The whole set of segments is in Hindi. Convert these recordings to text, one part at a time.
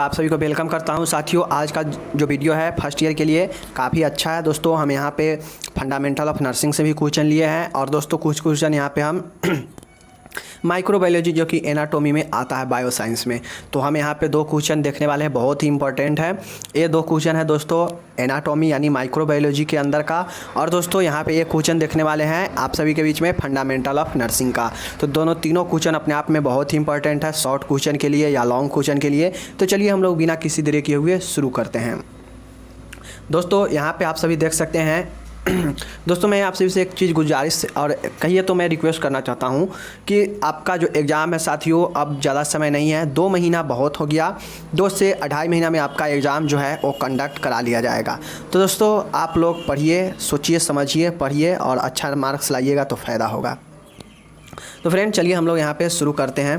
आप सभी को वेलकम करता हूं। साथियों, आज का जो वीडियो है फर्स्ट ईयर के लिए काफ़ी अच्छा है। दोस्तों, हम यहां पे फंडामेंटल ऑफ नर्सिंग से भी क्वेश्चन लिए हैं और दोस्तों कुछ क्वेश्चन यहां पे हम माइक्रोबायोलॉजी जो कि एनाटॉमी में आता है बायोसाइंस में, तो हम यहाँ पे दो क्वेश्चन देखने वाले हैं, बहुत ही इंपॉर्टेंट है। ये दो क्वेश्चन है दोस्तों एनाटॉमी यानी माइक्रोबायोलॉजी के अंदर का, और दोस्तों यहाँ पे एक क्वेश्चन देखने वाले हैं आप सभी के बीच में फंडामेंटल ऑफ नर्सिंग का। तो तीनों क्वेश्चन अपने आप में बहुत ही इंपॉर्टेंट है, शॉर्ट क्वेश्चन के लिए या लॉन्ग क्वेश्चन के लिए। तो चलिए हम लोग बिना किसी देरी किए हुए शुरू करते हैं। दोस्तों यहाँ पे आप सभी देख सकते हैं दोस्तों, मैं आप सभी से एक चीज़ गुजारिश और कहिए तो मैं रिक्वेस्ट करना चाहता हूं कि आपका जो एग्ज़ाम है साथियों, अब ज़्यादा समय नहीं है, 2 महीना बहुत हो गया। 2 से 2.5 महीना में आपका एग्ज़ाम जो है वो कंडक्ट करा लिया जाएगा। तो दोस्तों आप लोग पढ़िए, सोचिए, समझिए, पढ़िए और अच्छा मार्क्स लाइएगा तो फ़ायदा होगा। तो फ्रेंड चलिए हम लोग यहाँ पर शुरू करते हैं।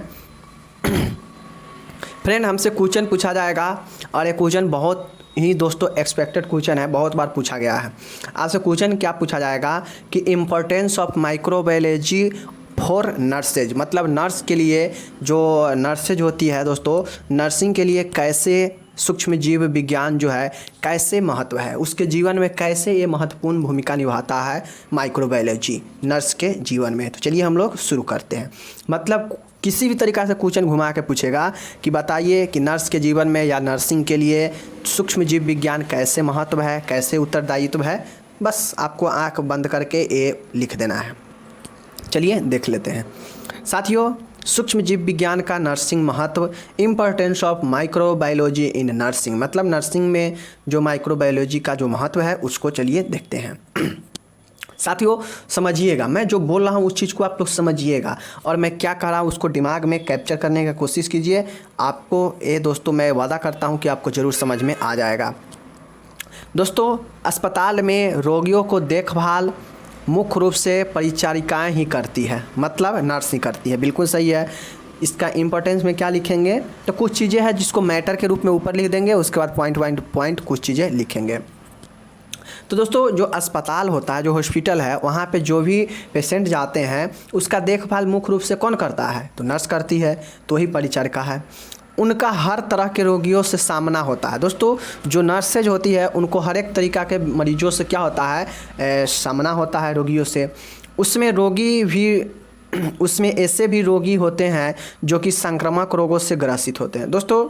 फ्रेंड हमसे क्वेश्चन पूछा जाएगा और ये क्वेश्चन बहुत ही दोस्तों एक्सपेक्टेड क्वेश्चन है, बहुत बार पूछा गया है। आपसे क्वेश्चन क्या पूछा जाएगा कि importance of microbiology for nurses, मतलब नर्स के लिए जो नर्सेज होती है दोस्तों, नर्सिंग के लिए कैसे सूक्ष्म जीव विज्ञान जो है कैसे महत्व है, उसके जीवन में कैसे ये महत्वपूर्ण भूमिका निभाता है माइक्रोबायोलॉजी नर्स के जीवन में। तो चलिए हम लोग शुरू करते हैं। मतलब किसी भी तरीक़ा से क्वेश्चन घुमा के पूछेगा कि बताइए कि नर्स के जीवन में या नर्सिंग के लिए सूक्ष्म जीव विज्ञान कैसे महत्व है, कैसे उत्तरदायित्व है, बस आपको आंख बंद करके ये लिख देना है। चलिए देख लेते हैं साथियों। सूक्ष्म जीव विज्ञान का नर्सिंग महत्व, importance of microbiology in nursing, मतलब नर्सिंग में जो माइक्रोबायोलॉजी का जो महत्व है उसको चलिए देखते हैं। साथियों समझिएगा, मैं जो बोल रहा हूँ उस चीज़ को आप लोग समझिएगा और मैं क्या कह रहा हूँ उसको दिमाग में कैप्चर करने की कोशिश कीजिए। आपको ये दोस्तों मैं वादा करता हूँ कि आपको ज़रूर समझ में आ जाएगा। दोस्तों अस्पताल में रोगियों को देखभाल मुख्य रूप से परिचारिकाएँ ही करती है, मतलब नर्स ही करती है। बिल्कुल सही है। इसका इम्पोर्टेंस में क्या लिखेंगे तो कुछ चीज़ें हैं जिसको मैटर के रूप में ऊपर लिख देंगे, उसके बाद पॉइंट कुछ चीज़ें लिखेंगे। तो दोस्तों जो अस्पताल होता है, जो हॉस्पिटल है, वहाँ पे जो भी पेशेंट जाते हैं उसका देखभाल मुख्य रूप से कौन करता है तो नर्स करती है, तो ही परिचारिका है। उनका हर तरह के रोगियों से सामना होता है। दोस्तों जो नर्सेज होती है उनको हर एक तरीक़ा के मरीजों से क्या होता है सामना होता है रोगियों से। उसमें ऐसे भी रोगी होते हैं जो कि संक्रामक रोगों से ग्रसित होते हैं। दोस्तों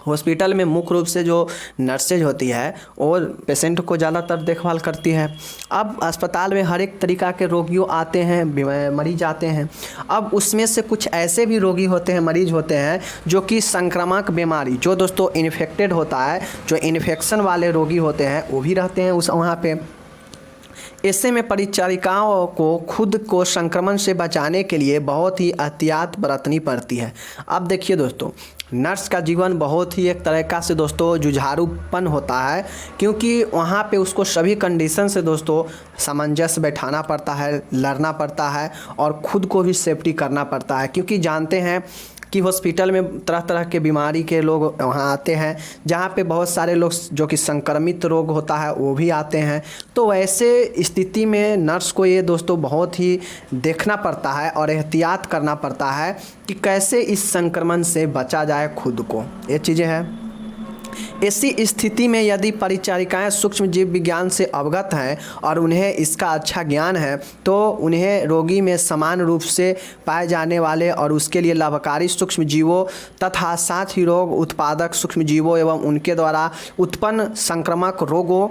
हॉस्पिटल में मुख्य रूप से जो नर्सेज होती है और पेशेंट को ज़्यादातर देखभाल करती है। अब अस्पताल में हर एक तरीक़ा के रोगियों आते हैं, मरीज आते हैं। अब उसमें से कुछ ऐसे भी रोगी होते हैं, मरीज होते हैं जो कि संक्रामक बीमारी, जो दोस्तों इन्फेक्टेड होता है, जो इन्फेक्शन वाले रोगी होते हैं वो भी रहते हैं वहाँ पे। ऐसे में परिचारिकाओं को खुद को संक्रमण से बचाने के लिए बहुत ही एहतियात बरतनी पड़ती है। अब देखिए दोस्तों, नर्स का जीवन बहुत ही एक तरीक़ा से दोस्तों जुझारूपन होता है, क्योंकि वहाँ पे उसको सभी कंडीशन से दोस्तों सामंजस्य बैठाना पड़ता है, लड़ना पड़ता है और ख़ुद को भी सेफ्टी करना पड़ता है। क्योंकि जानते हैं कि हॉस्पिटल में तरह तरह के बीमारी के लोग वहाँ आते हैं, जहाँ पे बहुत सारे लोग जो कि संक्रमित रोग होता है वो भी आते हैं। तो ऐसे स्थिति में नर्स को ये दोस्तों बहुत ही देखना पड़ता है और एहतियात करना पड़ता है कि कैसे इस संक्रमण से बचा जाए खुद को, ये चीज़ें हैं। ऐसी स्थिति में यदि परिचारिकाएं सूक्ष्म जीव विज्ञान से अवगत हैं और उन्हें इसका अच्छा ज्ञान है, तो उन्हें रोगी में समान रूप से पाए जाने वाले और उसके लिए लाभकारी सूक्ष्म जीवों तथा साथ ही रोग उत्पादक सूक्ष्म जीवों एवं उनके द्वारा उत्पन्न संक्रामक रोगों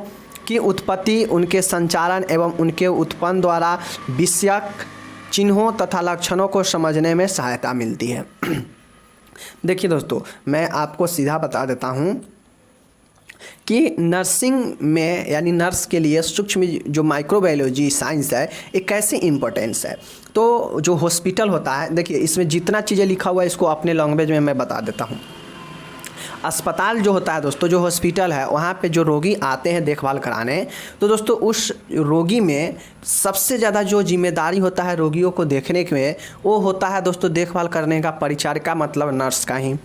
की उत्पत्ति, उनके संचालन एवं उनके उत्पन्न द्वारा विषयक चिन्हों तथा लक्षणों को समझने में सहायता मिलती है। देखिए दोस्तों, मैं आपको सीधा बता देता हूँ कि नर्सिंग में यानी नर्स के लिए सूक्ष्म जो माइक्रोबायोलॉजी साइंस है एक कैसे इम्पोर्टेंस है। तो जो हॉस्पिटल होता है, देखिए इसमें जितना चीज़ें लिखा हुआ है इसको अपने लैंग्वेज में मैं बता देता हूँ। अस्पताल जो होता है दोस्तों, जो हॉस्पिटल है, वहाँ पे जो रोगी आते हैं देखभाल कराने, तो दोस्तों उस रोगी में सबसे ज़्यादा जो जिम्मेदारी होता है रोगियों को देखने में, वो होता है दोस्तों देखभाल करने का परिचारिका, मतलब नर्स का ही।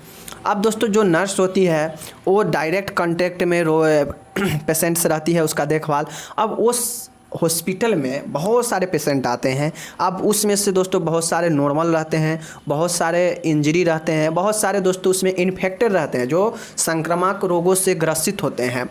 अब दोस्तों जो नर्स होती है वो डायरेक्ट कांटेक्ट में पेशेंट से रहती है, उसका देखभाल। अब उस हॉस्पिटल में बहुत सारे पेशेंट आते हैं। अब उसमें से दोस्तों बहुत सारे नॉर्मल रहते हैं, बहुत सारे इंजरी रहते हैं, बहुत सारे दोस्तों उसमें इन्फेक्टेड रहते हैं जो संक्रामक रोगों से ग्रसित होते हैं।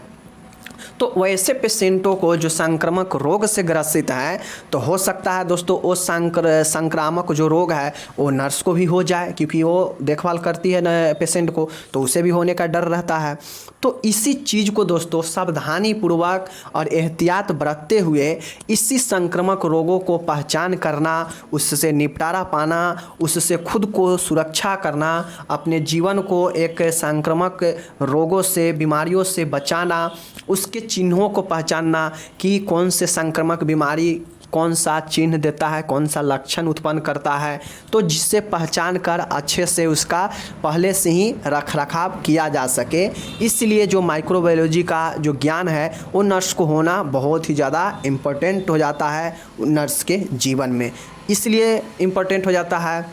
तो वैसे पेशेंटों को जो संक्रामक रोग से ग्रसित हैं, तो हो सकता है दोस्तों वो संक्रामक जो रोग है वो नर्स को भी हो जाए, क्योंकि वो देखभाल करती है न पेशेंट को, तो उसे भी होने का डर रहता है। तो इसी चीज़ को दोस्तों सावधानी पूर्वक और एहतियात बरतते हुए इसी संक्रामक रोगों को पहचान करना, उससे निपटारा पाना, उससे खुद को सुरक्षा करना, अपने जीवन को एक संक्रामक रोगों से, बीमारियों से बचाना, उसके चिन्हों को पहचानना कि कौन से संक्रामक बीमारी कौन सा चिन्ह देता है, कौन सा लक्षण उत्पन्न करता है, तो जिससे पहचान कर अच्छे से उसका पहले से ही रखरखाव किया जा सके। इसलिए जो माइक्रोबायोलॉजी का जो ज्ञान है वो नर्स को होना बहुत ही ज़्यादा इम्पोर्टेंट हो जाता है नर्स के जीवन में। इसलिए इम्पोर्टेंट हो जाता है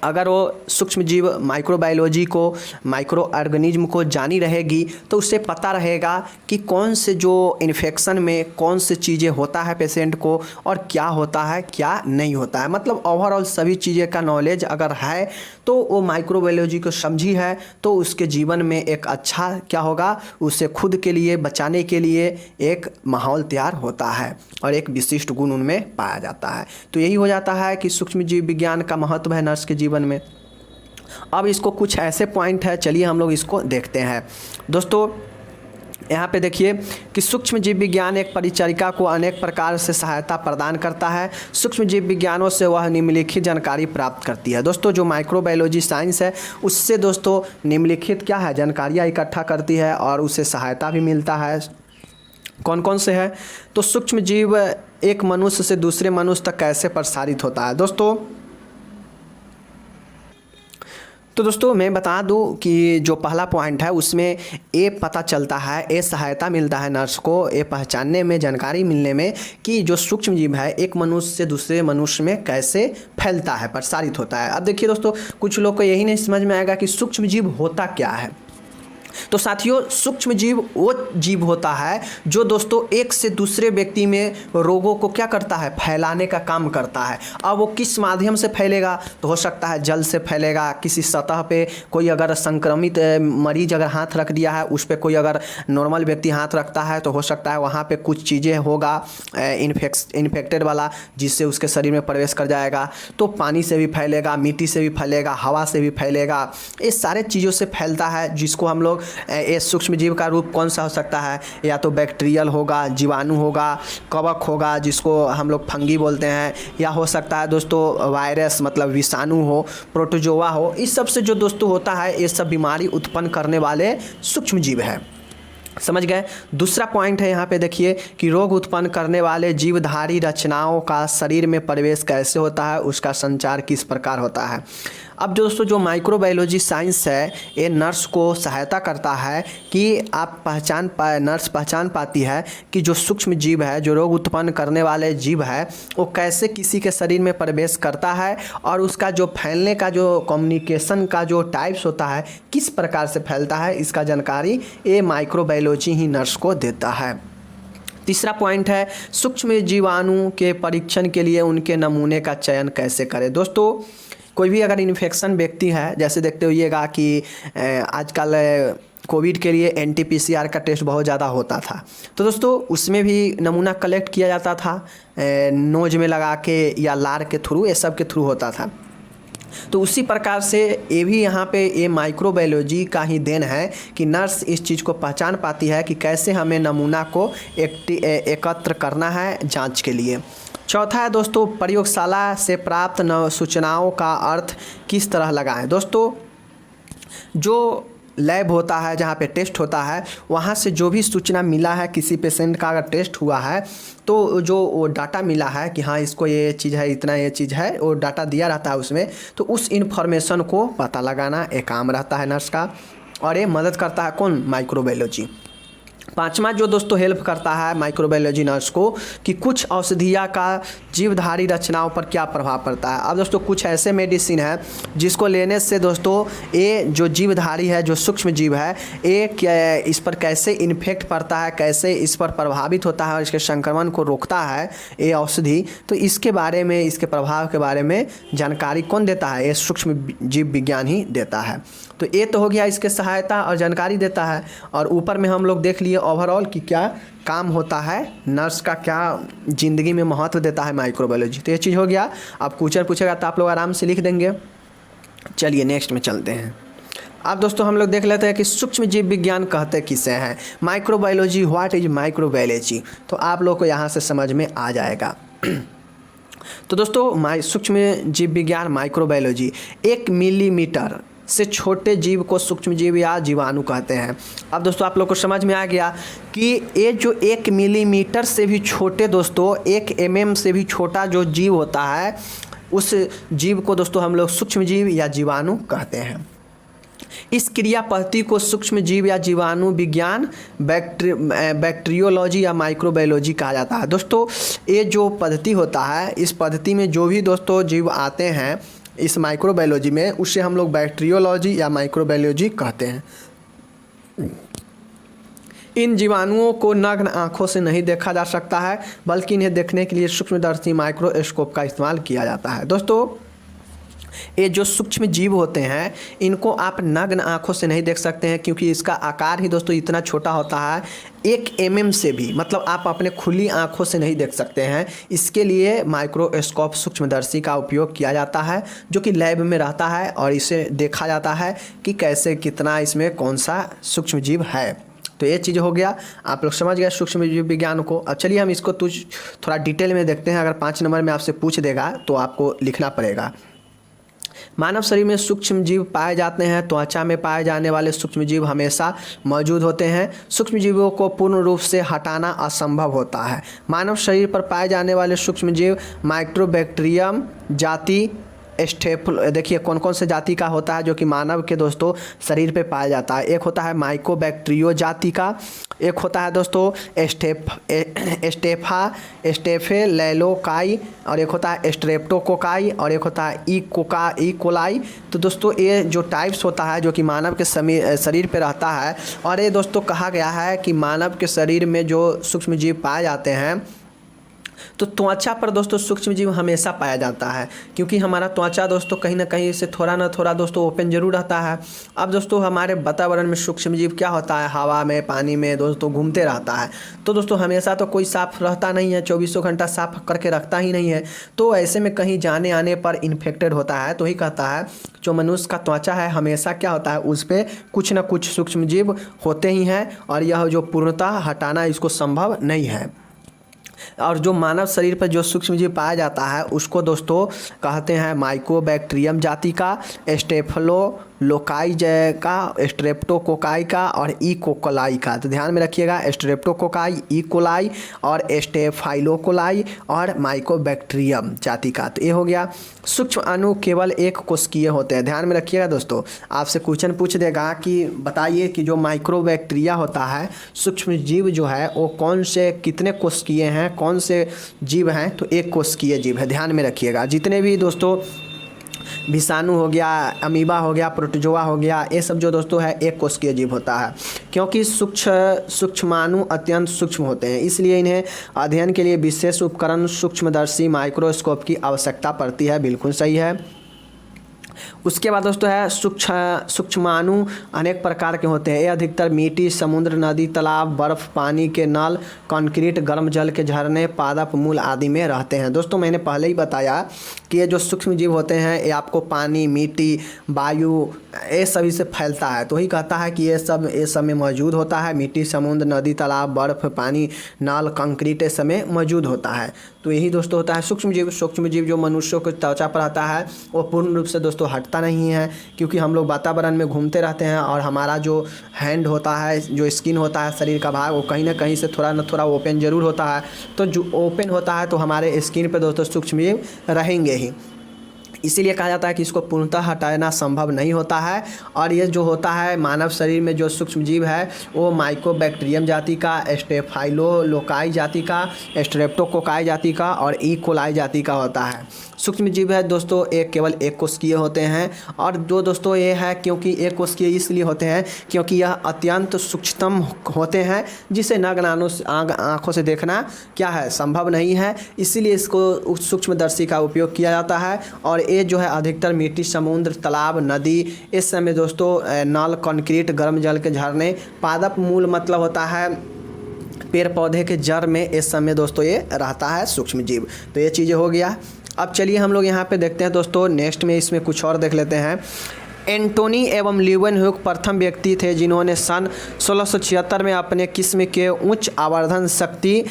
अगर वो सूक्ष्म जीव माइक्रोबायोलॉजी को, माइक्रो ऑर्गेनिज्म को जानी रहेगी, तो उससे पता रहेगा कि कौन से जो इन्फेक्शन में कौन से चीज़ें होता है पेशेंट को और क्या होता है क्या नहीं होता है। मतलब ओवरऑल सभी चीज़ें का नॉलेज अगर है तो वो माइक्रोबायोलॉजी को समझी है तो उसके जीवन में एक अच्छा क्या होगा, उसे खुद के लिए बचाने के लिए एक माहौल तैयार होता है और एक विशिष्ट गुण उनमें पाया जाता है। तो यही हो जाता है कि सूक्ष्म जीव विज्ञान का महत्व है नर्स के जीवन में। अब इसको कुछ ऐसे पॉइंट है, चलिए हम लोग इसको देखते हैं। दोस्तों यहाँ पे देखिए कि सूक्ष्म जीव विज्ञान एक परिचारिका को अनेक प्रकार से सहायता प्रदान करता है। सूक्ष्म जीव विज्ञानों से वह निम्नलिखित जानकारी प्राप्त करती है। दोस्तों जो माइक्रोबायोलॉजी साइंस है उससे दोस्तों निम्नलिखित क्या है, जानकारियाँ इकट्ठा करती है और उसे सहायता भी मिलता है। कौन कौन से है, तो सूक्ष्म जीव एक मनुष्य से दूसरे मनुष्य तक कैसे प्रसारित होता है। दोस्तों मैं बता दूं कि जो पहला पॉइंट है उसमें ये पता चलता है, ये सहायता मिलता है नर्स को ये पहचानने में, जानकारी मिलने में कि जो सूक्ष्म जीव है एक मनुष्य से दूसरे मनुष्य में कैसे फैलता है, प्रसारित होता है। अब देखिए दोस्तों कुछ लोग को यही नहीं समझ में आएगा कि सूक्ष्म जीव होता क्या है। तो साथियों सूक्ष्म जीव वो जीव होता है जो दोस्तों एक से दूसरे व्यक्ति में रोगों को क्या करता है, फैलाने का काम करता है। अब वो किस माध्यम से फैलेगा, तो हो सकता है जल से फैलेगा, किसी सतह पे कोई अगर संक्रमित मरीज अगर हाथ रख दिया है उस पर कोई अगर नॉर्मल व्यक्ति हाथ रखता है तो हो सकता है वहाँ पे कुछ चीज़ें होगा इन्फेक्टेड वाला जिससे उसके शरीर में प्रवेश कर जाएगा। तो पानी से भी फैलेगा, मिट्टी से भी फैलेगा, हवा से भी फैलेगा, ये सारे चीज़ों से फैलता है, जिसको हम लोग ये सूक्ष्म जीव का रूप कौन सा हो सकता है, या तो बैक्टीरियल होगा, जीवाणु होगा, कवक होगा जिसको हम लोग फंगी बोलते हैं, या हो सकता है दोस्तों वायरस मतलब विषाणु हो, प्रोटोजोआ हो। इस सब से जो दोस्तों होता है ये सब बीमारी उत्पन्न करने वाले सूक्ष्म जीव है। समझ गए। दूसरा पॉइंट है यहाँ पे देखिए कि रोग उत्पन्न करने वाले जीवधारी रचनाओं का शरीर में प्रवेश कैसे होता है, उसका संचार किस प्रकार होता है। अब दोस्तों जो माइक्रोबायोलॉजी साइंस है ये नर्स को सहायता करता है कि आप नर्स पहचान पाती है कि जो सूक्ष्म जीव है, जो रोग उत्पन्न करने वाले जीव है, वो कैसे किसी के शरीर में प्रवेश करता है और उसका जो फैलने का जो कम्युनिकेशन का जो टाइप्स होता है किस प्रकार से फैलता है, इसका जानकारी ये माइक्रोबायोलॉजी ही नर्स को देता है। तीसरा पॉइंट है सूक्ष्म जीवाणु के परीक्षण के लिए उनके नमूने का चयन कैसे करें। दोस्तों कोई भी अगर इन्फेक्शन व्यक्ति है, जैसे देखते होइएगा कि आजकल कोविड के लिए NT-PCR का टेस्ट बहुत ज़्यादा होता था, तो दोस्तों उसमें भी नमूना कलेक्ट किया जाता था नोज में लगा के या लार के थ्रू, ये सब के थ्रू होता था। तो उसी प्रकार से ये भी यहाँ पे ये माइक्रोबायोलॉजी का ही देन है कि नर्स इस चीज़ को पहचान पाती है कि कैसे हमें नमूना को एकत्र करना है जांच के लिए। चौथा है दोस्तों प्रयोगशाला से प्राप्त सूचनाओं का अर्थ किस तरह लगाएं। दोस्तों जो लैब होता है जहाँ पे टेस्ट होता है वहाँ से जो भी सूचना मिला है, किसी पेशेंट का अगर टेस्ट हुआ है तो जो वो डाटा मिला है कि हाँ इसको ये चीज़ है, इतना ये चीज़ है, वो डाटा दिया रहता है उसमें, तो उस इन्फॉर्मेशन को पता लगाना एक काम रहता है नर्स का, और ये मदद करता है कौन, माइक्रोबायोलॉजी। पांचवा जो दोस्तों हेल्प करता है माइक्रोबायोलॉजी नर्स को कि कुछ औषधियाँ का जीवधारी रचनाओं पर क्या प्रभाव पड़ता है। अब दोस्तों कुछ ऐसे मेडिसिन है जिसको लेने से दोस्तों ये जो जीवधारी है, जो सूक्ष्म जीव है, ये इस पर कैसे इन्फेक्ट पड़ता है, कैसे इस पर प्रभावित होता है और इसके संक्रमण को रोकता है ये औषधि। तो इसके बारे में, इसके प्रभाव के बारे में जानकारी कौन देता है? ये सूक्ष्म जीव विज्ञान ही देता है। तो ये तो हो गया इसके सहायता और जानकारी देता है। और ऊपर में हम लोग देख लिए ओवरऑल कि क्या काम होता है, नर्स का क्या ज़िंदगी में महत्व देता है माइक्रोबायोलॉजी। तो ये चीज़ हो गया। अब क्वेश्चन पूछेगा तो आप लोग आराम से लिख देंगे। चलिए नेक्स्ट में चलते हैं। अब दोस्तों हम लोग देख लेते हैं कि सूक्ष्म जीव विज्ञान कहते किसे हैं। माइक्रोबायोलॉजी, व्हाट इज माइक्रोबायोलॉजी, तो आप लोग को यहाँ से समझ में आ जाएगा। तो दोस्तों सूक्ष्म जीव विज्ञान माइक्रोबायोलॉजी 1 मिलीमीटर से छोटे जीव को सूक्ष्म जीव या जीवाणु कहते हैं। अब दोस्तों आप लोग को समझ में आ गया कि ये जो 1 मिलीमीटर से भी छोटे दोस्तों 1 mm से भी छोटा जो जीव होता है, उस जीव को दोस्तों हम लोग सूक्ष्म जीव या जीवाणु कहते हैं। इस क्रिया पद्धति को सूक्ष्म जीव या जीवाणु विज्ञान, बैक्टीरियोलॉजी या माइक्रोबायोलॉजी कहा जाता है। दोस्तों ये जो पद्धति होता है, इस पद्धति में जो भी दोस्तों जीव आते हैं इस माइक्रोबायोलॉजी में, उसे हम लोग बैक्टीरियोलॉजी या माइक्रोबायोलॉजी कहते हैं। इन जीवाणुओं को नग्न आँखों से नहीं देखा जा सकता है, बल्कि इन्हें देखने के लिए सूक्ष्मदर्शी माइक्रोस्कोप का इस्तेमाल किया जाता है। दोस्तों ये जो सूक्ष्म जीव होते हैं इनको आप नग्न आँखों से नहीं देख सकते हैं, क्योंकि इसका आकार ही दोस्तों इतना छोटा होता है 1 mm से भी, मतलब आप अपने खुली आँखों से नहीं देख सकते हैं। इसके लिए माइक्रोस्कोप सूक्ष्मदर्शी का उपयोग किया जाता है, जो कि लैब में रहता है और इसे देखा जाता है कि कैसे कितना इसमें कौन सा सूक्ष्म जीव है। तो ये चीज़ हो गया, आप लोग समझ गए सूक्ष्म जीव विज्ञान को। अब चलिए हम इसको थोड़ा डिटेल में देखते हैं। अगर 5 नंबर में आपसे पूछ देगा तो आपको लिखना पड़ेगा। मानव शरीर में सूक्ष्म जीव पाए जाते हैं। त्वचा में पाए जाने वाले सूक्ष्म जीव हमेशा मौजूद होते हैं। सूक्ष्म जीवों को पूर्ण रूप से हटाना असंभव होता है। मानव शरीर पर पाए जाने वाले सूक्ष्म जीव माइक्रोबैक्टीरियम जाति देखिए कौन कौन से जाति का होता है जो कि मानव के दोस्तों शरीर पे पाया जाता है। एक होता है माइकोबैक्टीरियो जाति का, एक होता है दोस्तों स्टेफेलेलोकाई, और एक होता है स्ट्रेप्टोकोकाई, और एक होता है ई कोलाई। तो दोस्तों ये जो टाइप्स होता है जो कि मानव के शरीर पे रहता है, और ये दोस्तों कहा गया है कि मानव के शरीर में जो सूक्ष्म जीव पाए जाते हैं, तो त्वचा पर दोस्तों सूक्ष्म जीव हमेशा पाया जाता है, क्योंकि हमारा त्वचा दोस्तों कहीं ना कहीं से थोड़ा ना थोड़ा दोस्तों ओपन जरूर रहता है। अब दोस्तों हमारे वातावरण में सूक्ष्म जीव क्या होता है, हवा में, पानी में दोस्तों घूमते रहता है। तो दोस्तों हमेशा तो कोई साफ रहता नहीं है, 24 घंटा साफ करके रखता ही नहीं है। तो ऐसे में कहीं जाने आने पर इन्फेक्टेड होता है। तो ही कहता है जो मनुष्य का त्वचा है हमेशा क्या होता है, उस पर कुछ ना कुछ सूक्ष्म जीव होते ही हैं, और यह जो पूर्णतः हटाना इसको संभव नहीं है। और जो मानव शरीर पर जो सूक्ष्म जीव पाया जाता है उसको दोस्तों कहते हैं माइकोबैक्टीरियम जाति का, स्टेफेलोकाई का, स्ट्रेप्टोकोकाई का और ई कोलाई का। तो ध्यान में रखिएगा, स्ट्रेप्टोकोकाई, ई कोलाई और स्टेफाइलोकोलाई और माइकोबैक्टीरियम जाति का। तो ये हो गया। सूक्ष्म अणु केवल एक कोशिकीय होते हैं। ध्यान में रखिएगा दोस्तों, आपसे क्वेश्चन पूछ देगा कि बताइए कि जो माइक्रोबैक्टीरिया होता है, सूक्ष्म जीव जो है वो कौन से कितने कोशिकीय हैं, कौन से जीव हैं, तो एक कोशिकीय जीव है। ध्यान में रखिएगा, जितने भी दोस्तों विषाणु हो गया, अमीबा हो गया, प्रोटोजोआ हो गया, ये सब जो दोस्तों है एक कोशिकीय जीव होता है, क्योंकि सूक्ष्माणु अत्यंत सूक्ष्म होते हैं, इसलिए इन्हें अध्ययन के लिए विशेष उपकरण सूक्ष्मदर्शी माइक्रोस्कोप की आवश्यकता पड़ती है। बिल्कुल सही है। उसके बाद दोस्तों है सूक्ष्माणु अनेक प्रकार के होते हैं। ये अधिकतर मिट्टी, समुद्र, नदी, तालाब, बर्फ, पानी के नल, कंक्रीट, गर्म जल के झरने, पादप मूल आदि में रहते हैं। दोस्तों मैंने पहले ही बताया कि ये जो सूक्ष्म जीव होते हैं ये आपको पानी, मिट्टी, वायु, ये सभी से फैलता है। तो ही कहता है कि ये सब में मौजूद होता है। मिट्टी, समुद्र, नदी, तालाब, बर्फ, पानी, नल, कंक्रीट ये सब में मौजूद होता है। तो यही दोस्तों होता है सूक्ष्म जीव। सूक्ष्म जीव जो मनुष्यों के त्वचा पर आता है वो पूर्ण रूप से दोस्तों हटता नहीं है, क्योंकि हम लोग वातावरण में घूमते रहते हैं और हमारा जो हैंड होता है, जो स्किन होता है, शरीर का भाग, वो कहीं ना कहीं से थोड़ा ना थोड़ा ओपन जरूर होता है। तो जो ओपन होता है तो हमारे स्किन पे दोस्तों सूक्ष्म जीव रहेंगे ही। इसीलिए कहा जाता है कि इसको पूर्णतः हटाना संभव नहीं होता है। और ये जो होता है मानव शरीर में जो सूक्ष्म जीव है वो माइकोबैक्टीरियम जाति का, स्टेफाइलोकोकाई जाति का, स्ट्रेप्टोकोकाई जाति का और ई कोलाई जाति का होता है। सूक्ष्म जीव है दोस्तों एक केवल एक कोशिकीय होते हैं। और दो दोस्तों ये है क्योंकि एक कोशिकीय इसलिए होते हैं क्योंकि यह अत्यंत सूक्ष्म होते हैं जिसे नग्न आँखों से देखना क्या है संभव नहीं है, इसीलिए इसको सूक्ष्मदर्शी का उपयोग किया जाता है। और ये जो है अधिकतर मिट्टी, समुद्र, तालाब, नदी, इस समय दोस्तों नल, कंक्रीट, गर्म जल के झरने, पादप मूल मतलब होता है पेड़ पौधे के जड़ में इस समय दोस्तों ये रहता है सूक्ष्म जीव। तो ये चीज़ें हो गया। अब चलिए हम लोग यहाँ पे देखते हैं दोस्तों नेक्स्ट में इसमें कुछ और देख लेते हैं। एंटोनी एवं लीवेनहुक प्रथम व्यक्ति थे जिन्होंने सन 1676 में अपने किस्म के उच्च आवर्धन शक्ति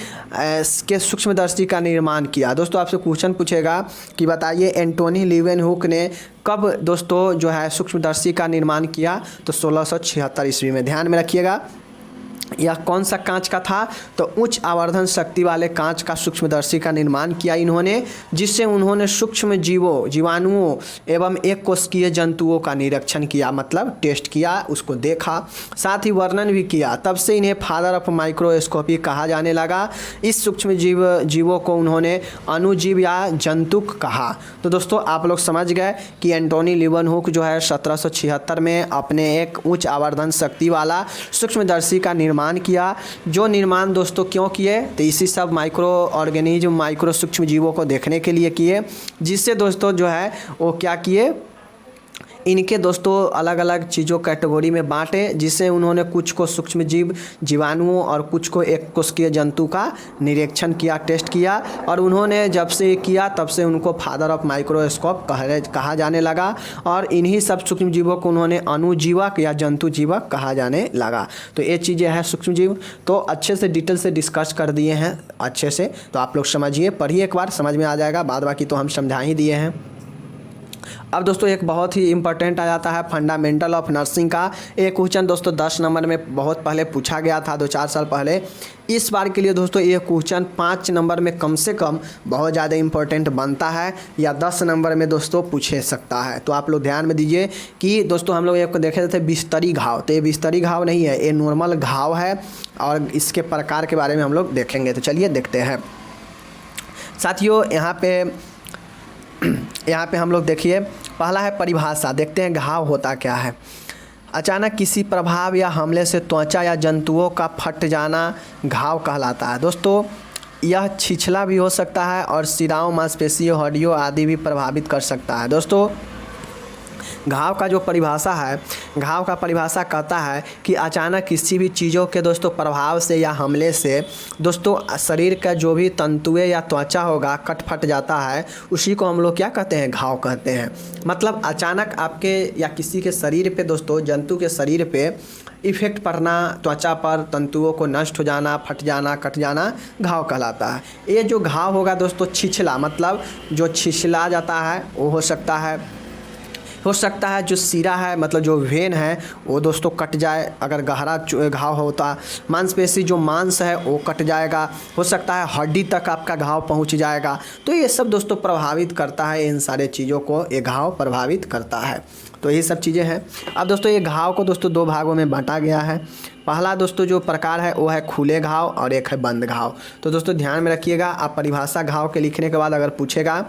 के सूक्ष्मदर्शी का निर्माण किया। दोस्तों आपसे क्वेश्चन पूछेगा कि बताइए एंटोनी लीवेनहुक ने कब दोस्तों जो है सूक्ष्मदर्शी का निर्माण किया, तो 1676 ईस्वी में। ध्यान में रखिएगा यह कौन सा कांच का था, तो उच्च आवर्धन शक्ति वाले कांच का सूक्ष्मदर्शी का निर्माण किया इन्होंने, जिससे उन्होंने सूक्ष्म जीवों, जीवाणुओं एवं एक कोशिकीय जंतुओं का निरीक्षण किया, मतलब टेस्ट किया, उसको देखा, साथ ही वर्णन भी किया। तब से इन्हें फादर ऑफ माइक्रोस्कोपी कहा जाने लगा। इस सूक्ष्म जीवों को उन्होंने अणुजीव या जंतुक कहा। तो दोस्तों आप लोग समझ गए कि एंटोनी लीवेनहुक जो है 1776 में अपने एक उच्च आवर्धन शक्ति वाला सूक्ष्मदर्शी का निर्माण किया। जो निर्माण दोस्तों क्यों किए, तो इसी सब माइक्रो ऑर्गेनिज्म, माइक्रो सूक्ष्म जीवों को देखने के लिए किए, जिससे दोस्तों जो है वो क्या किए, इनके दोस्तों अलग अलग चीज़ों कैटेगरी में बांटे, जिससे उन्होंने कुछ को सूक्ष्म जीव, जीवाणुओं और कुछ को एक कोशिकीय जंतु का निरीक्षण किया, टेस्ट किया। और उन्होंने जब से किया तब से उनको फादर ऑफ माइक्रोस्कोप कहा जाने लगा। और इन्हीं सब सूक्ष्म जीवों को उन्होंने अणुजीवक या जंतु जीवक कहा जाने लगा। तो ये चीज़ें हैं सूक्ष्म जीव। तो अच्छे से डिटेल से डिस्कस कर दिए हैं अच्छे से, तो आप लोग समझिए, पढ़िए एक बार, समझ में आ जाएगा। बाद बाकी तो हम समझा ही दिए हैं। अब दोस्तों एक बहुत ही इंपॉर्टेंट आ जाता है फंडामेंटल ऑफ नर्सिंग का। एक क्वेश्चन दोस्तों 10 नंबर में बहुत पहले पूछा गया था, 2-4 साल पहले। इस बार के लिए दोस्तों ये क्वेश्चन 5 नंबर में कम से कम बहुत ज़्यादा इंपॉर्टेंट बनता है, या 10 नंबर में दोस्तों पूछे सकता है। तो आप लोग ध्यान में दीजिए कि दोस्तों हम लोग एक देखे थे बिस्तरी घाव, तो ये बिस्तरी घाव नहीं है, ये नॉर्मल घाव है, और इसके प्रकार के बारे में हम लोग देखेंगे। तो चलिए देखते हैं साथियों। यहाँ पे हम लोग देखिए, पहला है परिभाषा, देखते हैं घाव होता क्या है। अचानक किसी प्रभाव या हमले से त्वचा या जंतुओं का फट जाना घाव कहलाता है। दोस्तों यह छिछला भी हो सकता है और शिराओं, मांसपेशियों, हड्डियों आदि भी प्रभावित कर सकता है। दोस्तों घाव का जो परिभाषा है, घाव का परिभाषा कहता है कि अचानक किसी भी चीज़ों के दोस्तों प्रभाव से या हमले से दोस्तों शरीर का जो भी तंतुए या त्वचा होगा कट फट जाता है, उसी को हम लोग क्या कहते हैं, घाव कहते हैं। मतलब अचानक आपके या किसी के शरीर पे दोस्तों, जंतु के शरीर पे इफेक्ट पड़ना, त्वचा पर तंतुओं को नष्ट हो जाना, फट जाना, कट जाना, घाव कहलाता है। ये जो घाव होगा दोस्तों छिछला, मतलब जो छिछला जाता है वो हो सकता है जो सीरा है, मतलब जो वेन है वो दोस्तों कट जाए, अगर गहरा घाव होता। मांसपेशी जो मांस है वो कट जाएगा, हो सकता है हड्डी तक आपका घाव पहुंच जाएगा। तो ये सब दोस्तों प्रभावित करता है, इन सारे चीज़ों को ये घाव प्रभावित करता है। तो ये सब चीज़ें हैं। अब दोस्तों ये घाव को दोस्तों 2 भागों में बांटा गया है। पहला दोस्तों जो प्रकार है वो है खुले घाव और एक है बंद घाव। तो दोस्तों ध्यान में रखिएगा, आप परिभाषा घाव के लिखने के बाद अगर पूछेगा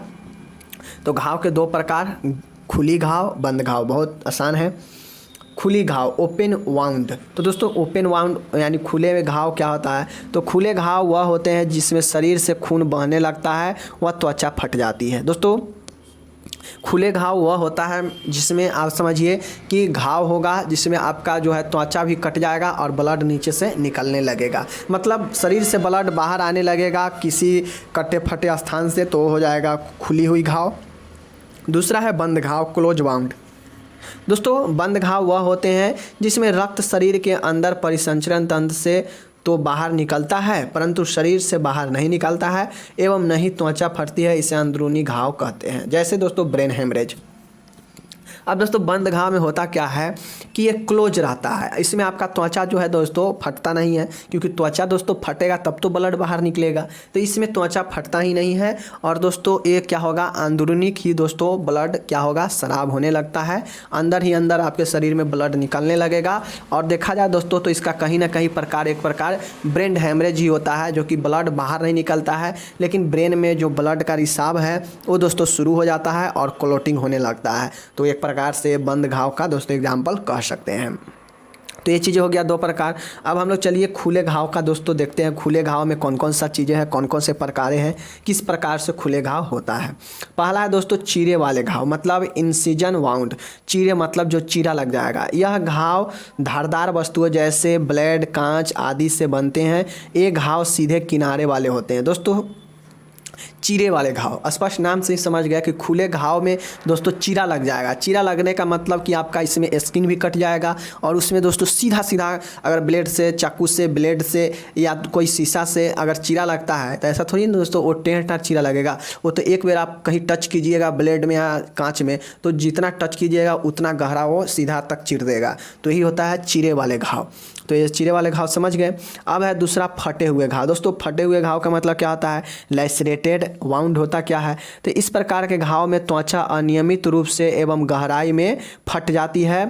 तो घाव के 2 प्रकार, खुली घाव, बंद घाव, बहुत आसान है। खुली घाव, ओपन वाउंड। तो दोस्तों ओपन वाउंड यानी खुले में घाव क्या होता है, तो खुले घाव वह होते हैं जिसमें शरीर से खून बहने लगता है, वह त्वचा फट जाती है। दोस्तों खुले घाव वह होता है जिसमें आप समझिए कि घाव होगा जिसमें आपका जो है त्वचा भी कट जाएगा और ब्लड नीचे से निकलने लगेगा, मतलब शरीर से ब्लड बाहर आने लगेगा किसी कटे फटे स्थान से, तो हो जाएगा खुली हुई घाव। दूसरा है बंद घाव, क्लोज वाउंड। दोस्तों बंद घाव वह होते हैं जिसमें रक्त शरीर के अंदर परिसंचरण तंत्र से तो बाहर निकलता है परंतु शरीर से बाहर नहीं निकलता है एवं नहीं त्वचा फटती है, इसे अंदरूनी घाव कहते हैं। जैसे दोस्तों ब्रेन हेमरेज। अब दोस्तों बंद घाव में होता क्या है कि ये क्लोज रहता है, इसमें आपका त्वचा जो है दोस्तों फटता नहीं है, क्योंकि त्वचा दोस्तों फटेगा तब तो ब्लड बाहर निकलेगा, तो इसमें त्वचा फटता ही नहीं है। और दोस्तों ये क्या होगा, अंदरूनी ही दोस्तों ब्लड क्या होगा, शराब होने लगता है, अंदर ही अंदर आपके शरीर में ब्लड निकलने लगेगा। और देखा जाए दोस्तों तो इसका कहीं ना कहीं एक प्रकार ब्रेन हैमरेज ही होता है, जो कि ब्लड बाहर नहीं निकलता है, लेकिन ब्रेन में जो ब्लड का रिसाव है वो दोस्तों शुरू हो जाता है और क्लोटिंग होने लगता है। तो एक प्रकार से बंद घाव का दोस्तों एग्जाम्पल कह सकते हैं। तो ये चीज़ें हो गया दो प्रकार। अब हम लोग चलिए खुले घाव का दोस्तों देखते हैं, खुले घाव में कौन कौन सा चीज़ें हैं, कौन कौन से प्रकार हैं, किस प्रकार से खुले घाव होता है। पहला है दोस्तों चीरे वाले घाव, मतलब इंसिजन वाउंड। चीरे मतलब जो चीरा लग जाएगा। यह घाव धारदार वस्तुओं जैसे ब्लेड, कांच आदि से बनते हैं। ये घाव सीधे किनारे वाले होते हैं। दोस्तों चीरे वाले घाव, स्पष्ट नाम से ही समझ गया कि खुले घाव में दोस्तों चीरा लग जाएगा। चीरा लगने का मतलब कि आपका इसमें स्किन भी कट जाएगा और उसमें दोस्तों सीधा सीधा अगर ब्लेड से, चाकू से, ब्लेड से या कोई शीशा से अगर चीरा लगता है तो ऐसा थोड़ी ना दोस्तों वो टेढ़ा चीरा लगेगा। वो तो एक बार आप कहीं टच कीजिएगा ब्लेड में या कांच में, तो जितना टच कीजिएगा उतना गहरा वो सीधा तक चीर देगा। तो यही होता है चीरे वाले घाव। तो ये चीरे वाले घाव समझ गए। अब है दूसरा फटे हुए घाव। दोस्तों फटे हुए घाव का मतलब क्या होता है, लैसरेटेड वाउंड होता क्या है। तो इस प्रकार के घाव में त्वचा अनियमित रूप से एवं गहराई में फट जाती है।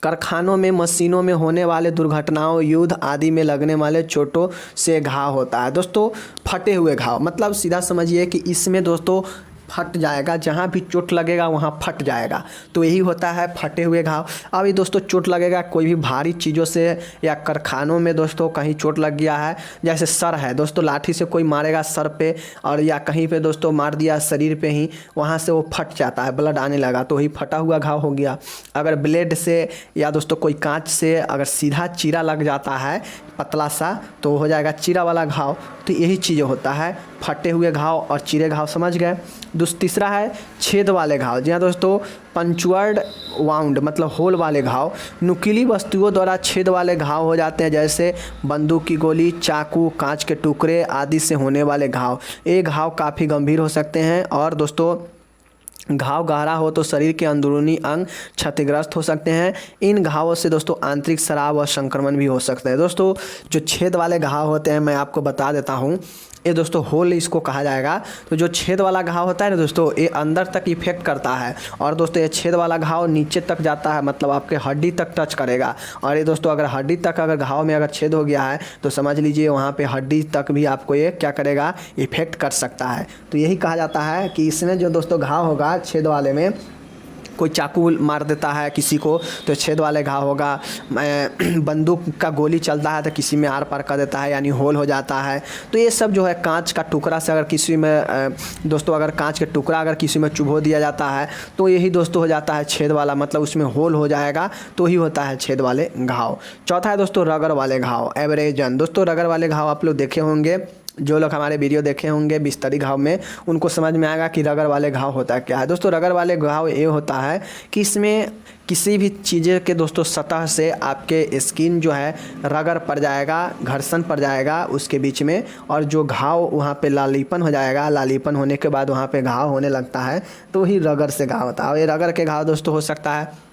कारखानों में, मशीनों में होने वाले दुर्घटनाओं, युद्ध आदि में लगने वाले चोटों से घाव होता है। दोस्तों फटे हुए घाव मतलब सीधा समझिए कि इसमें दोस्तों फट जाएगा, जहाँ भी चोट लगेगा वहाँ फट जाएगा। तो यही होता है फटे हुए घाव। अभी दोस्तों चोट लगेगा कोई भी भारी चीज़ों से या कारखानों में दोस्तों कहीं चोट लग गया है, जैसे सर है दोस्तों, लाठी से कोई मारेगा सर पे और या कहीं पे दोस्तों मार दिया शरीर पे ही, वहाँ से वो फट जाता है, ब्लड आने लगा, तो वही फटा हुआ घाव हो गया। अगर ब्लेड से या दोस्तों कोई कांच से अगर सीधा चीरा लग जाता है पतला सा, तो हो जाएगा चीरा वाला घाव। तो यही चीज़ें होता है फटे हुए घाव और चीरे घाव, समझ गए। तीसरा है छेद वाले घाव। जी हाँ दोस्तों, पंचुअर्ड वाउंड मतलब होल वाले घाव। नुकीली वस्तुओं द्वारा छेद वाले घाव हो जाते हैं, जैसे बंदूक की गोली, चाकू, कांच के टुकड़े आदि से होने वाले घाव। ये घाव काफ़ी गंभीर हो सकते हैं और दोस्तों घाव गहरा हो तो शरीर के अंदरूनी अंग क्षतिग्रस्त हो सकते हैं। इन घावों से दोस्तों आंतरिक स्राव और संक्रमण भी हो सकता है। दोस्तों जो छेद वाले घाव होते हैं मैं आपको बता देता हूँ, ये दोस्तों होल इसको कहा जाएगा। तो जो छेद वाला घाव होता है ना दोस्तों, ये अंदर तक इफेक्ट करता है और दोस्तों ये छेद वाला घाव नीचे तक जाता है, मतलब आपके हड्डी तक टच करेगा। और ये दोस्तों अगर हड्डी तक अगर घाव में अगर छेद हो गया है तो समझ लीजिए वहाँ पे हड्डी तक भी आपको ये क्या करेगा, इफेक्ट कर सकता है। तो यही कहा जाता है कि इसमें जो दोस्तों घाव होगा छेद वाले में, कोई चाकू मार देता है किसी को तो छेद वाले घाव होगा, बंदूक का गोली चलता है तो किसी में आर पार कर देता है यानी होल हो जाता है। तो ये सब जो है कांच का टुकड़ा से अगर किसी में दोस्तों अगर कांच के टुकड़ा अगर किसी में चुभो दिया जाता है तो यही दोस्तों हो जाता है छेद वाला, मतलब उसमें होल हो जाएगा, तो ही होता है छेद वाले घाव। चौथा है दोस्तों रगड़ वाले घाव, एब्रेजन। दोस्तों रगड़ वाले घाव आप लोग देखे होंगे, जो लोग हमारे वीडियो देखे होंगे बिस्तरी घाव में, उनको समझ में आएगा कि रगड़ वाले घाव होता है क्या है। दोस्तों रगड़ वाले घाव ये होता है कि इसमें किसी भी चीज़ें के दोस्तों सतह से आपके स्किन जो है रगड़ पड़ जाएगा, घर्षण पड़ जाएगा उसके बीच में, और जो घाव वहाँ पे लालीपन हो जाएगा। लालीपन होने के बाद वहाँ पे घाव होने लगता है, तो ही रगड़ से घाव होता है। और ये रगड़ के घाव दोस्तों हो सकता है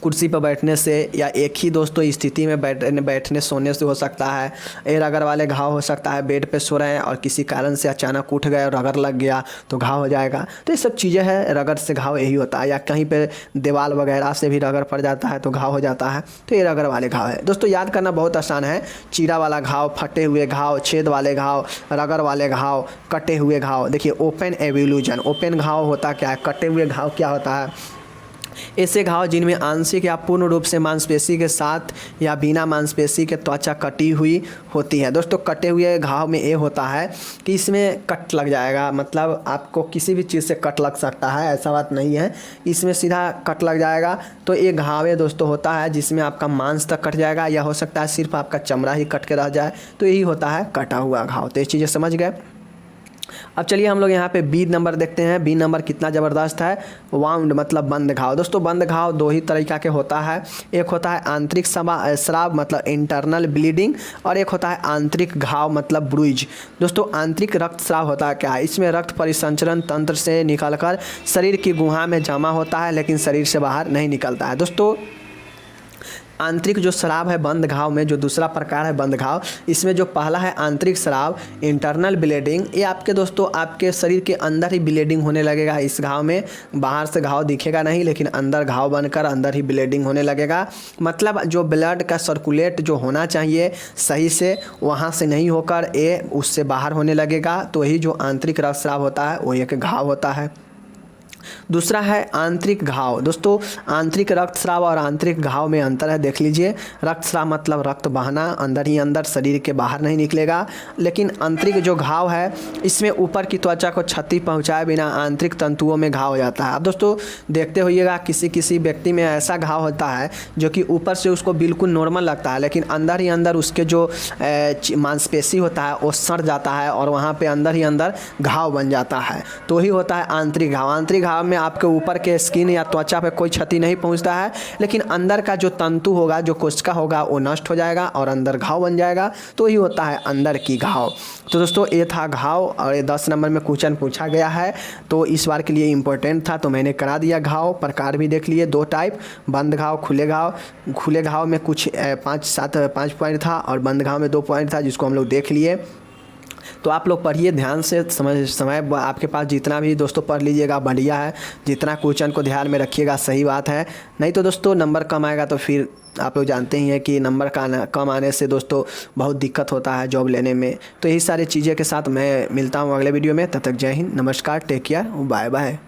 कुर्सी पर बैठने से या एक ही दोस्तों स्थिति में बैठने सोने से हो सकता है। ये रगड़ वाले घाव हो सकता है बेड पे सो रहे हैं और किसी कारण से अचानक उठ गए और रगड़ लग गया तो घाव हो जाएगा। तो ये सब चीज़ें हैं, रगड़ से घाव यही होता है। या कहीं पे दीवार वगैरह से भी रगड़ पड़ जाता है तो घाव हो जाता है, तो ये रगड़ वाले घाव है। दोस्तों याद करना बहुत आसान है, चीरा वाला घाव, फटे हुए घाव, छेद वाले घाव, रगड़ वाले घाव, कटे हुए घाव। देखिए ओपन एवोल्यूशन, ओपन घाव होता क्या है, कटे हुए घाव क्या होता है, ऐसे घाव जिनमें आंशिक या पूर्ण रूप से मांसपेशी के साथ या बिना मांसपेशी के त्वचा कटी हुई होती है। दोस्तों कटे हुए घाव में ये होता है कि इसमें कट लग जाएगा, मतलब आपको किसी भी चीज़ से कट लग सकता है, ऐसा बात नहीं है, इसमें सीधा कट लग जाएगा। तो ये घाव ये दोस्तों होता है जिसमें आपका मांस तक कट जाएगा, या हो सकता है सिर्फ आपका चमड़ा ही कट के रह जाए, तो यही होता है कटा हुआ घाव। तो ये चीज़ें समझ गए। अब चलिए हम लोग यहाँ पे बी नंबर देखते हैं। बी नंबर कितना ज़बरदस्त है, वाउंड मतलब बंद घाव। दोस्तों बंद घाव दो ही तरीक़ा के होता है, एक होता है आंतरिक स्राव मतलब इंटरनल ब्लीडिंग, और एक होता है आंतरिक घाव मतलब ब्रूइज। दोस्तों आंतरिक रक्तस्राव होता है क्या है, इसमें रक्त परिसंचरण तंत्र से निकलकर शरीर की गुहा में जमा होता है लेकिन शरीर से बाहर नहीं निकलता है। दोस्तों आंतरिक जो स्राव है बंद घाव में, जो दूसरा प्रकार है बंद घाव, इसमें जो पहला है आंतरिक स्राव इंटरनल ब्लीडिंग, ये आपके दोस्तों आपके शरीर के अंदर ही ब्लीडिंग होने लगेगा। इस घाव में बाहर से घाव दिखेगा नहीं लेकिन अंदर घाव बनकर अंदर ही ब्लीडिंग होने लगेगा। मतलब जो ब्लड का सर्कुलेट जो होना चाहिए सही से वहाँ से नहीं होकर ये उससे बाहर होने लगेगा, तो यही जो आंतरिक रक्तस्राव होता है वो एक घाव होता है। दूसरा है आंतरिक घाव। दोस्तों आंतरिक रक्तस्राव और आंतरिक घाव में अंतर है, देख लीजिए। रक्तस्राव मतलब रक्त बहना अंदर ही अंदर, शरीर के बाहर नहीं निकलेगा। लेकिन आंतरिक जो घाव है इसमें ऊपर की त्वचा को क्षति पहुंचाए बिना आंतरिक तंतुओं में घाव हो जाता है। अब दोस्तों देखते होइएगा किसी किसी व्यक्ति में ऐसा घाव होता है जो कि ऊपर से उसको बिल्कुल नॉर्मल लगता है लेकिन अंदर ही अंदर उसके जो मांसपेशी होता है वो सड़ जाता है और वहाँ पे अंदर ही अंदर घाव बन जाता है, तो ही होता है आंतरिक घाव। आंतरिक घाव में आपके ऊपर के स्किन या त्वचा पे कोई क्षति नहीं पहुंचता है लेकिन अंदर का जो तंतु होगा, जो कोशिका होगा वो नष्ट हो जाएगा और अंदर घाव बन जाएगा, तो ही होता है अंदर की घाव। तो दोस्तों ये था घाव और ये 10 नंबर में क्वेश्चन पूछा गया है तो इस बार के लिए इम्पोर्टेंट था तो मैंने करा दिया। घाव प्रकार भी देख लिए, 2 टाइप, बंद घाव खुले घाव। खुले घाव में कुछ 5 पॉइंट था और बंद घाव में 2 पॉइंट था जिसको हम लोग देख लिए। तो आप लोग पढ़िए ध्यान से, समय आपके पास जितना भी दोस्तों पढ़ लीजिएगा बढ़िया है, जितना क्वेश्चन को ध्यान में रखिएगा सही बात है। नहीं तो दोस्तों नंबर कम आएगा तो फिर आप लोग जानते ही हैं कि नंबर का कम आने से दोस्तों बहुत दिक्कत होता है जॉब लेने में। तो यही सारी चीज़ें के साथ मैं मिलता हूँ अगले वीडियो में, तब तक जय हिंद, नमस्कार, टेक केयर, बाय बाय।